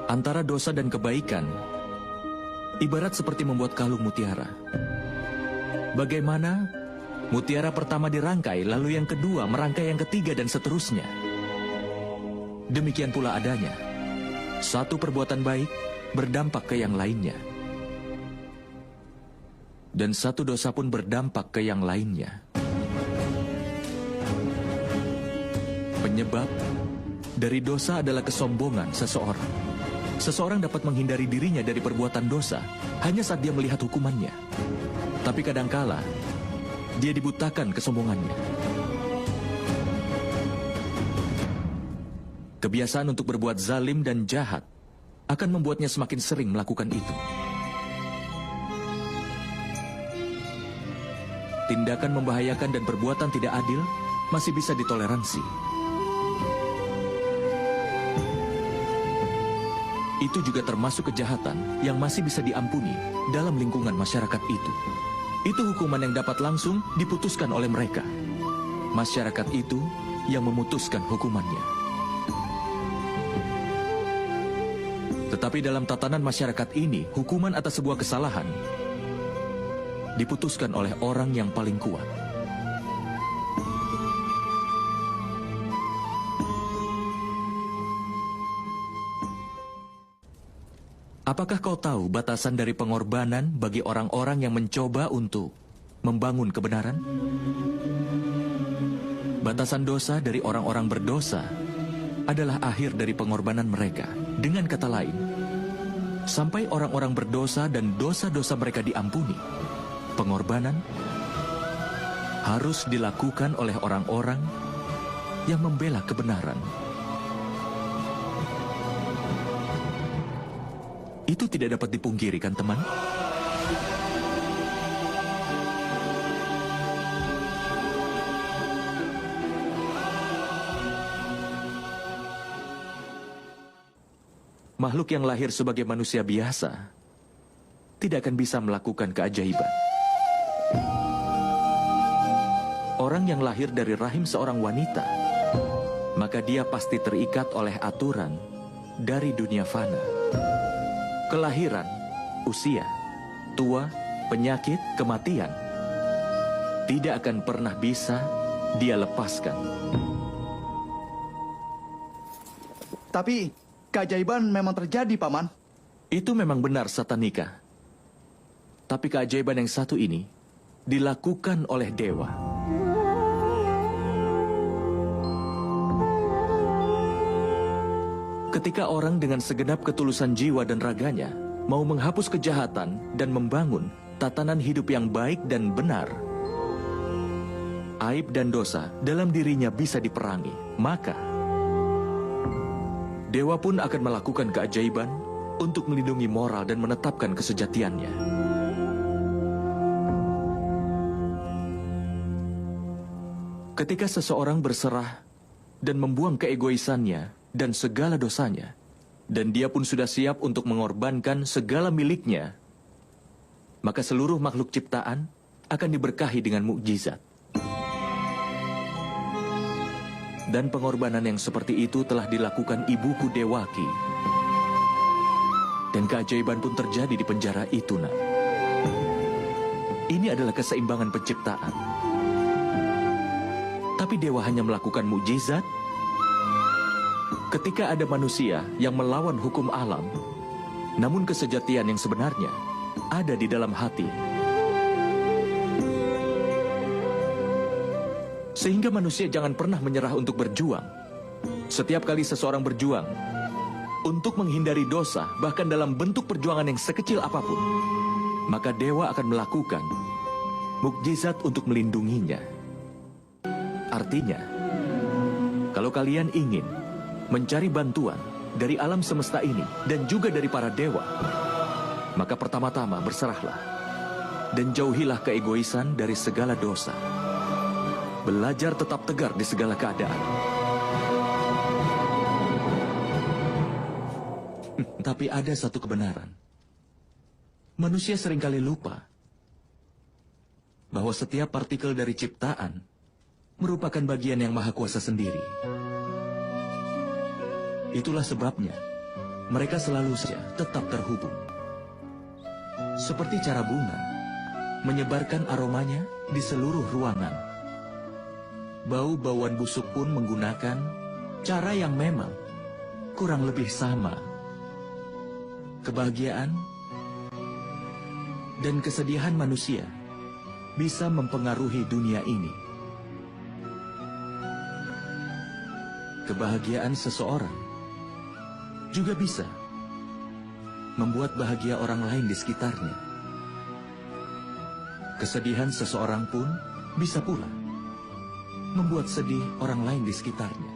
Antara dosa dan kebaikan, ibarat seperti membuat kalung mutiara. Bagaimana mutiara pertama dirangkai, lalu yang kedua merangkai yang ketiga, dan seterusnya. Demikian pula adanya. Satu perbuatan baik berdampak ke yang lainnya. Dan satu dosa pun berdampak ke yang lainnya. Penyebab dari dosa adalah kesombongan seseorang. Seseorang dapat menghindari dirinya dari perbuatan dosa hanya saat dia melihat hukumannya. Tapi kadangkala, dia dibutakan kesombongannya. Kebiasaan untuk berbuat zalim dan jahat akan membuatnya semakin sering melakukan itu. Tindakan membahayakan dan perbuatan tidak adil masih bisa ditoleransi. Itu juga termasuk kejahatan yang masih bisa diampuni dalam lingkungan masyarakat itu. Itu hukuman yang dapat langsung diputuskan oleh mereka. Masyarakat itu yang memutuskan hukumannya. Tetapi dalam tatanan masyarakat ini, hukuman atas sebuah kesalahan diputuskan oleh orang yang paling kuat. Apakah kau tahu batasan dari pengorbanan bagi orang-orang yang mencoba untuk membangun kebenaran? Batasan dosa dari orang-orang berdosa adalah akhir dari pengorbanan mereka. Dengan kata lain, sampai orang-orang berdosa dan dosa-dosa mereka diampuni, pengorbanan harus dilakukan oleh orang-orang yang membela kebenaran. Itu tidak dapat dipungkiri, kan teman? Makhluk yang lahir sebagai manusia biasa tidak akan bisa melakukan keajaiban. Orang yang lahir dari rahim seorang wanita, maka dia pasti terikat oleh aturan dari dunia fana. Kelahiran, usia, tua, penyakit, kematian tidak akan pernah bisa dia lepaskan. Tapi keajaiban memang terjadi, Paman. Itu memang benar, Satanika. Tapi keajaiban yang satu ini dilakukan oleh dewa. Ketika orang dengan segenap ketulusan jiwa dan raganya mau menghapus kejahatan dan membangun tatanan hidup yang baik dan benar, aib dan dosa dalam dirinya bisa diperangi. Maka dewa pun akan melakukan keajaiban untuk melindungi moral dan menetapkan kesejatiannya. Ketika seseorang berserah dan membuang keegoisannya dan segala dosanya, dan dia pun sudah siap untuk mengorbankan segala miliknya, maka seluruh makhluk ciptaan akan diberkahi dengan mukjizat. Dan pengorbanan yang seperti itu telah dilakukan ibuku Dewaki. Dan keajaiban pun terjadi di penjara itu, nak. Ini adalah keseimbangan penciptaan. Tapi dewa hanya melakukan mukjizat ketika ada manusia yang melawan hukum alam, namun kesejatian yang sebenarnya ada di dalam hati. Sehingga manusia jangan pernah menyerah untuk berjuang. Setiap kali seseorang berjuang untuk menghindari dosa, bahkan dalam bentuk perjuangan yang sekecil apapun, maka dewa akan melakukan mukjizat untuk melindunginya. Artinya, kalau kalian ingin mencari bantuan dari alam semesta ini dan juga dari para dewa, maka pertama-tama berserahlah dan jauhilah keegoisan dari segala dosa. Belajar tetap tegar di segala keadaan. Tapi ada satu kebenaran. Manusia seringkali lupa bahwa setiap partikel dari ciptaan merupakan bagian yang Maha Kuasa sendiri. Itulah sebabnya mereka selalu saja tetap terhubung. Seperti cara bunga menyebarkan aromanya di seluruh ruangan. Bau-bauan busuk pun menggunakan cara yang memang kurang lebih sama. Kebahagiaan dan kesedihan manusia bisa mempengaruhi dunia ini. Kebahagiaan seseorang juga bisa membuat bahagia orang lain di sekitarnya. Kesedihan seseorang pun bisa pula membuat sedih orang lain di sekitarnya.